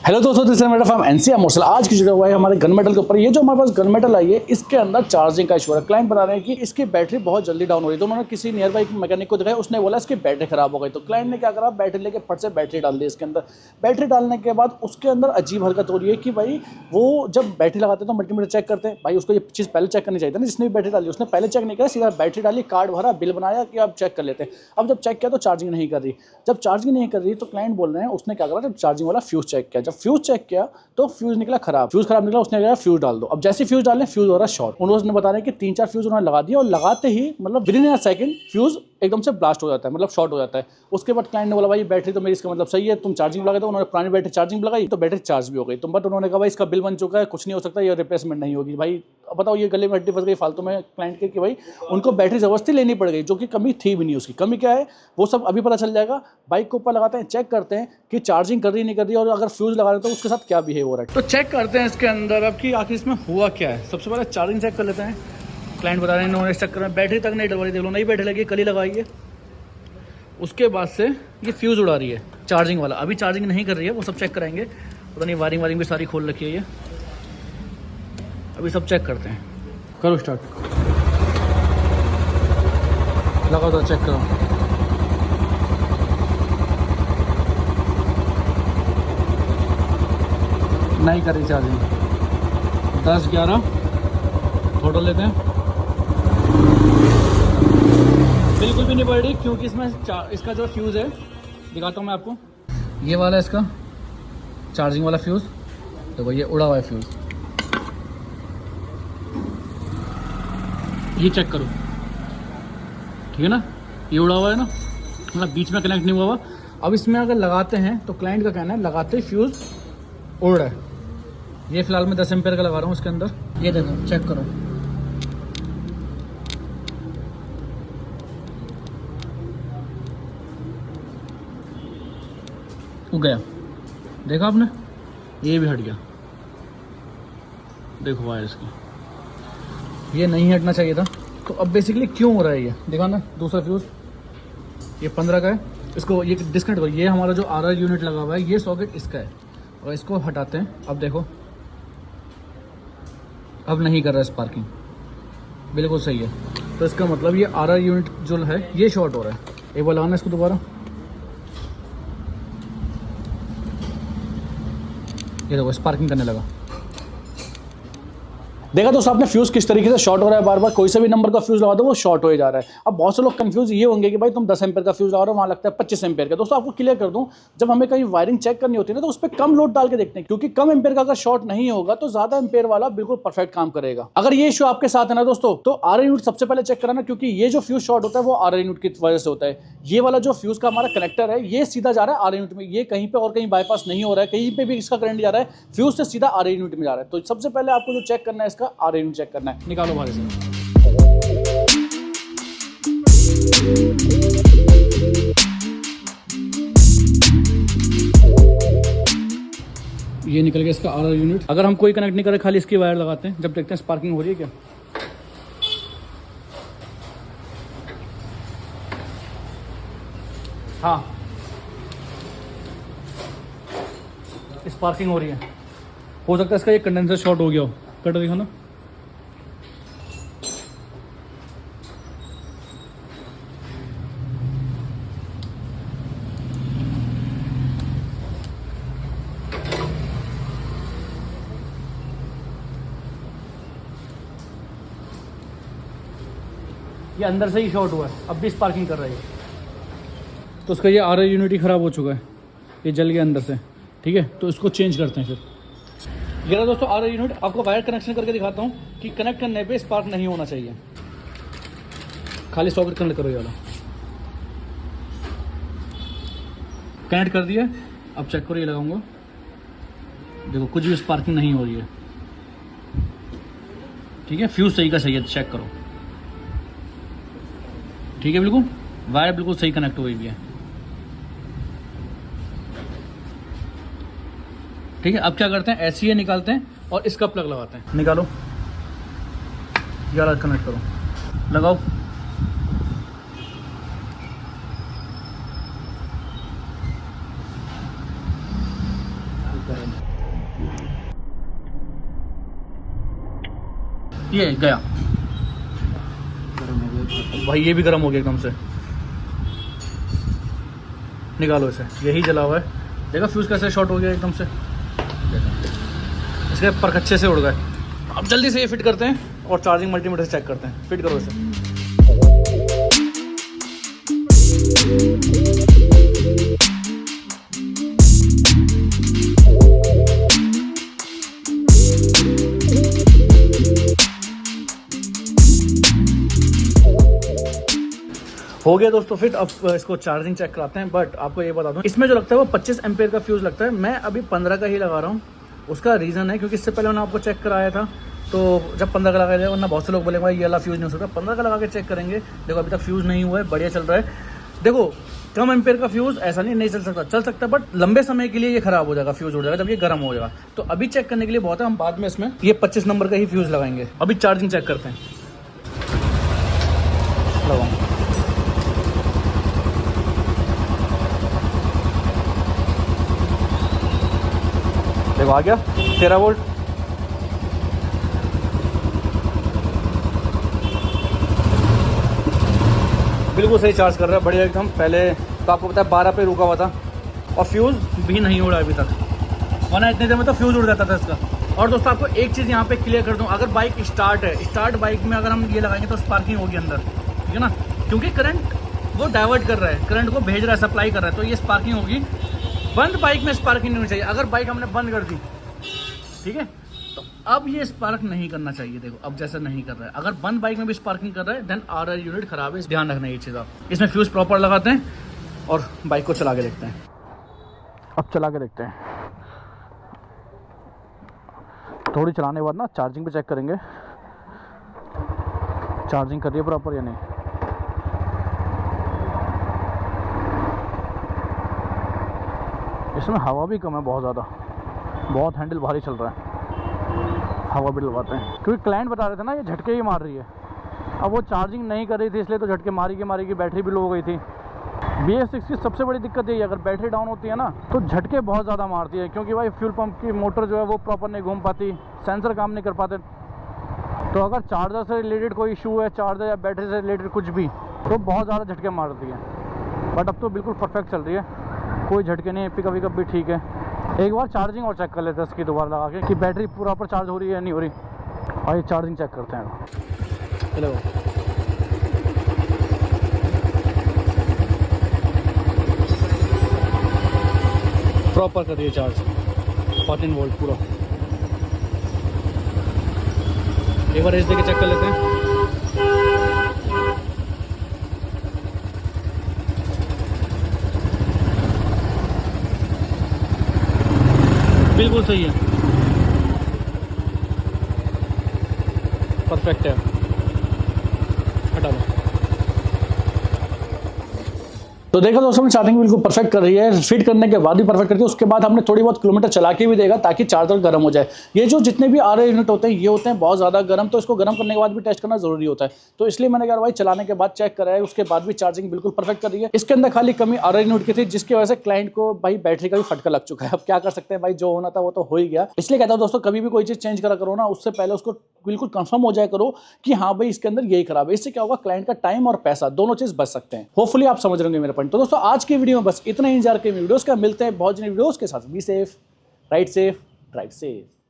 Hello दोस्तों, this is मेरा from NCR Motors. आज की वीडियो हुआ है हमारे गन मेटल के ऊपर। ये जो हमारे पास गन मेटल आई है, इसके अंदर चार्जिंग का इशू है। क्लाइंट बता रहे हैं कि इसकी बैटरी बहुत जल्दी डाउन हो रही है। तो उन्होंने किसी नियर बाई मैकेनिक को दिखाया, उसने बोला इसकी बैटरी खराब हो गई। तो क्लाइंट ने क्या करा, बैटरी लेके फट से बैटरी डाल दी इसके अंदर। बैटरी डालने के बाद उसके अंदर अजीब हरकत हो रही है कि भाई वो जब बैटरी लगाते हैं तो मल्टीमीटर चेक करते हैं। भाई उसको ये चीज़ पहले चेक करनी चाहिए ना, जिसने भी बैटरी डाली उसने पहले चेक नहीं किया, सीधा बैटरी डाली, कार्ड भरा, बिल बनाया कि आप चेक कर लेते हैं। अब जब चेक किया तो चार्जिंग नहीं कर रही। जब चार्जिंग नहीं कर रही तो क्लाइंट बोल रहे हैं उसने क्या करा, जब चार्जिंग वाला फ्यूज चेक किया, जब फ्यूज चेक किया तो फ्यूज निकला खराब। फ्यूज खराब निकला, उसने कहा फ्यूज डाल दो। अब जैसे फ्यूज डालें फ्यूज हो रहा शॉर्ट। उन्होंने बता रहे हैं कि 3-4 फ्यूज उन्होंने लगा दिया और लगाते ही मतलब विदिन अ सेकंड फ्यूज एकदम से ब्लास्ट हो जाता है, मतलब शॉर्ट हो जाता है। उसके बाद क्लाइंट ने बोला भाई बैटरी तो मेरी इसका मतलब सही है, तुम चार्जिंग लगा दो। उन्होंने पुरानी बैटरी चार्जिंग लगाई तो बैटरी चार्ज भी हो गई। तो बट उन्होंने कहा भाई इसका बिल बन चुका है, कुछ नहीं हो सकता, ये रिप्लेसमेंट नहीं होगी। भाई अब बताओ, ये गले में हड्डी फंस गई फालतू में क्लाइंट के कि भाई उनको बैटरी जबरदस्ती लेनी पड़ गई, जो कि कमी थी भी नहीं। उसकी कमी क्या है वो सब अभी पता चल जाएगा। बाइक के ऊपर लगाते हैं, चेक करते हैं कि चार्जिंग कर रही नहीं कर रही, और अगर फ्यूज लगा रहे तो उसके साथ क्या बिहेव हो रहा है। तो चेक करते हैं इसके अंदर अब कि आखिर इसमें हुआ क्या है। सबसे पहले चार्जिंग चेक कर लेते हैं। क्लाइंट बता रहे हैं इन्होंने चेक कर बैटरी तक नहीं डलवाई, देख लो नई बैटरी लगी, कल ही लगाई है। उसके बाद से ये फ्यूज़ उड़ा रही है चार्जिंग वाला, अभी चार्जिंग नहीं कर रही है, वो सब चेक कराएंगे। पता नहीं वायरिंग भी सारी खोल रखी है ये, अभी सब चेक करते हैं। करो स्टार्ट, लगाओ तो चेक करो। नहीं कर रही चार्जिंग। 10-11 टोटल लेते हैं, बिल्कुल भी नहीं बढ़ रही, क्योंकि इसमें इसका जो फ्यूज़ है दिखाता हूँ मैं आपको। ये वाला है इसका चार्जिंग वाला फ्यूज़, तो ये उड़ा हुआ है फ्यूज़। ये चेक करो, ठीक है ना, ये उड़ा हुआ है ना, मतलब बीच में कनेक्ट नहीं हुआ हुआ। अब इसमें अगर लगाते हैं तो क्लाइंट का कहना है लगाते ही फ्यूज़ उड़ रहा है। ये फिलहाल मैं 10 एम्पेयर का लगा रहा हूँ इसके अंदर। ये देखो चेक करो, वो गया, देखा आपने, ये भी हट गया। देखो वायर इसकी, ये नहीं हटना चाहिए था। तो अब बेसिकली क्यों हो रहा है ये देखा ना। दूसरा फ्यूज़ ये 15 का है, इसको ये डिस्कनेक्ट करो। ये हमारा जो आरआर यूनिट लगा हुआ है, ये सॉकेट इसका है, और इसको हटाते हैं। अब देखो, अब नहीं कर रहा है स्पार्किंग, बिल्कुल सही है। तो इसका मतलब ये आरआर यूनिट जो है ये शॉर्ट हो रहा है। एक बार लगाना इसको दोबारा, ये देखो स्पार्किंग करने लगा। देखा दोस्तों आपने फ्यूज़ किस तरीके से शॉर्ट हो रहा है। बार बार कोई से भी नंबर का फ्यूज़ लगा दो वो शॉर्ट हो जा रहा है। अब बहुत से लोग कंफ्यूज ये होंगे कि भाई तुम 10 एम्पेयर का फ्यूज़ लगा रहे हो, वहाँ लगता है 25 एम्पेयर का। दोस्तों आपको क्लियर कर दूं, जब हमें कहीं वायरिंग चेक करनी होती है ना, तो उस पर कम लोड डाल के देखते हैं, क्योंकि कम एम्पेयर का अगर शॉर्ट नहीं होगा तो ज्यादा एम्पेयर वाला बिल्कुल परफेक्ट काम करेगा। अगर ये इशू आपके साथ है ना दोस्तों, तो आरआर यूनिट सबसे पहले चेक कराना, क्योंकि ये जो फ्यूज़ शॉर्ट होता है वो आरआर यूनिट की वजह से होता है। ये वाला जो फ्यूज़ का हमारा कनेक्टर है ये सीधा जा रहा है आरआर यूनिट में, ये कहीं पे और कहीं बाईपास नहीं हो रहा है, कहीं पे भी इसका करंट जा रहा है, फ्यूज़ से सीधा आरआर यूनिट में जा रहा है। तो सबसे पहले आपको जो चेक करना है इसका आरआर यूनिट चेक करना है। निकालो बाहर से, ये निकल गया इसका आरआर यूनिट। अगर हम कोई कनेक्ट नहीं करें, खाली इसकी वायर लगाते हैं, जब देखते हैं स्पार्किंग हो रही है क्या। हाँ स्पार्किंग हो रही है, हो सकता है इसका ये कंडेंसर शॉर्ट हो गया हो। कट देखो ना, ये अंदर से ही शॉर्ट हुआ है, अब भी स्पार्किंग कर रही है। तो उसका ये आरआर यूनिट ही ख़राब हो चुका है, ये जल गया अंदर से। ठीक है, तो इसको चेंज करते हैं फिर। ये रहा दोस्तों आरआर यूनिट। आपको वायर कनेक्शन करके दिखाता हूँ कि कनेक्ट करने पे स्पार्क नहीं होना चाहिए। खाली सॉकेट कनेक्ट करो, ये वाला कनेक्ट कर दिया। अब चेक करो, ये लगाऊंगा, देखो कुछ भी स्पार्किंग नहीं हो रही है। ठीक है, फ्यूज सही का सही है, चेक करो। ठीक है, बिल्कुल वायर बिल्कुल सही कनेक्ट हुई भी है। ठीक है, अब क्या करते हैं, ऐसे ही निकालते हैं और इसका प्लग लगाते हैं। निकालो, ये वाला कनेक्ट करो, लगाओ। ये गया भाई, ये भी गर्म हो गया एकदम से। निकालो इसे, यही जला हुआ है। देखा फ्यूज़ कैसे शॉर्ट हो गया एकदम से, इसके पर अच्छे से उड़ गए। अब जल्दी से ये फिट करते हैं और चार्जिंग मल्टीमीटर से चेक करते हैं। फिट करो इसे। हो गया दोस्तों फिट। अब इसको चार्जिंग चेक कराते हैं। बट आपको ये बता दूं, इसमें जो लगता है वो 25 एम्पेयर का फ्यूज़ लगता है। मैं अभी 15 का ही लगा रहा हूँ। उसका रीज़न है क्योंकि इससे पहले मैंने आपको चेक कराया था, तो जब 15 का लगा जाएगा, वरना बहुत से लोग बोलेंगे भाई ये वाला फ्यूज़ नहीं हो सकता। 15 का लगा के चेक करेंगे। देखो अभी तक फ्यूज़ नहीं हुआ है, बढ़िया चल रहा है। देखो कम एम्पेयर का फ्यूज़ ऐसा नहीं चल सकता, चल सकता है, बट लंबे समय के लिए ये खराब हो जाएगा, फ्यूज़ उड़ जाएगा जब ये गर्म हो जाएगा। तो अभी चेक करने के लिए बहुत है, हम बाद में इसमें ये 25 नंबर का ही फ्यूज़ लगाएंगे। अभी चार्जिंग चेक करते हैं। लगाऊँ देखो आ गया 13 वोल्ट। बिल्कुल सही चार्ज कर रहा है, बढ़िया एकदम। पहले तो आपको पता है 12 पे रुका हुआ था और फ्यूज़ भी नहीं उड़ा अभी तक, वरना इतने देर में तो फ्यूज़ उड़ जाता था इसका। और दोस्तों आपको एक चीज़ यहाँ पे क्लियर कर दूँ, अगर बाइक स्टार्ट है, स्टार्ट बाइक में अगर हम ये लगाएंगे तो स्पार्किंग होगी अंदर, ठीक है ना, क्योंकि करंट वो डाइवर्ट कर रहा है, करंट को भेज रहा है, सप्लाई कर रहा है, तो ये स्पार्किंग होगी। बंद बाइक में स्पार्किंग नहीं होनी चाहिए। अगर बाइक हमने बंद कर दी, ठीक है, तो अब ये स्पार्क नहीं करना चाहिए। देखो अब जैसा नहीं कर रहा है, अगर बंद बाइक में भी स्पार्किंग कर रहा है देन आरआर यूनिट खराब है, ध्यान रखना ये चीज़। आप इसमें फ्यूज़ प्रॉपर लगाते हैं और बाइक को चला के देखते हैं। अब चला के देखते हैं, थोड़ी चलाने के बाद ना चार्जिंग पे चेक करेंगे, चार्जिंग कर रही है प्रॉपर या नहीं। इसमें हवा भी कम है बहुत ज़्यादा, बहुत हैंडल भारी चल रहा है। हवा भी लगाते हैं क्योंकि क्लाइंट बता रहे थे ना ये झटके ही मार रही है। अब वो चार्जिंग नहीं कर रही थी इसलिए तो झटके मारेगी, बैटरी भी लो हो गई थी। BS6 की सबसे बड़ी दिक्कत यही है, अगर बैटरी डाउन होती है ना तो झटके बहुत ज़्यादा मारती है, क्योंकि भाई फ्यूल पंप की मोटर जो है वो प्रॉपर नहीं घूम पाती, सेंसर काम नहीं कर पाते। तो अगर चार्जर से रिलेटेड कोई इशू है, चार्जर या बैटरी से रिलेटेड कुछ भी, तो बहुत ज़्यादा झटके मारती है। बट अब तो बिल्कुल परफेक्ट चल रही है, कोई झटके नहीं है, पिकअप भी ठीक है। एक बार चार्जिंग और चेक कर लेते हैं इसकी दोबारा लगा के कि बैटरी प्रॉपर चार्ज हो रही है या नहीं हो रही। आइए चार्जिंग चेक करते हैं। चलो प्रॉपर कर रही है चार्ज, 14 वोल्ट पूरा। एक बार रेस देके चेक कर लेते हैं। बिल्कुल सही है, परफेक्ट है। हटा दो। तो देखा दोस्तों चार्जिंग बिल्कुल परफेक्ट कर रही है, फिट करने के बाद भी परफेक्ट करती है। उसके बाद हमने थोड़ी बहुत किलोमीटर चला के भी देगा ताकि चार्जर गर्म हो जाए। ये जो जितने भी आरआर यूनिट होते हैं ये होते हैं बहुत ज़्यादा गर्म, तो इसको गर्म करने के बाद भी टेस्ट करना जरूरी होता है। तो इसलिए मैंने कहा भाई चलाने के बाद चेक करा है, उसके बाद भी चार्जिंग बिल्कुल परफेक्ट कर रही है। इसके अंदर खाली कमी आरआर यूनिट की थी, जिसकी वजह से क्लाइंट को भाई बैटरी का भी फटका लग चुका है। अब क्या कर सकते हैं भाई, जो होना था वो तो हो ही गया। इसलिए कहता हूँ दोस्तों कभी भी कोई चीज़ चेंज करा करो ना, उससे पहले उसको बिल्कुल कंफर्म हो जाए करो कि हाँ भाई इसके अंदर यही खराब है। इससे क्या होगा, क्लाइंट का टाइम और पैसा दोनों चीज बच सकते हैं। होपफुली आप समझ रहे होंगे मेरा पॉइंट। तो दोस्तों आज की वीडियो में बस इतना ही इंतजार के वीडियोस का, मिलते हैं बहुत जल्दी वीडियोस के साथ। Be safe, ride safe, drive safe.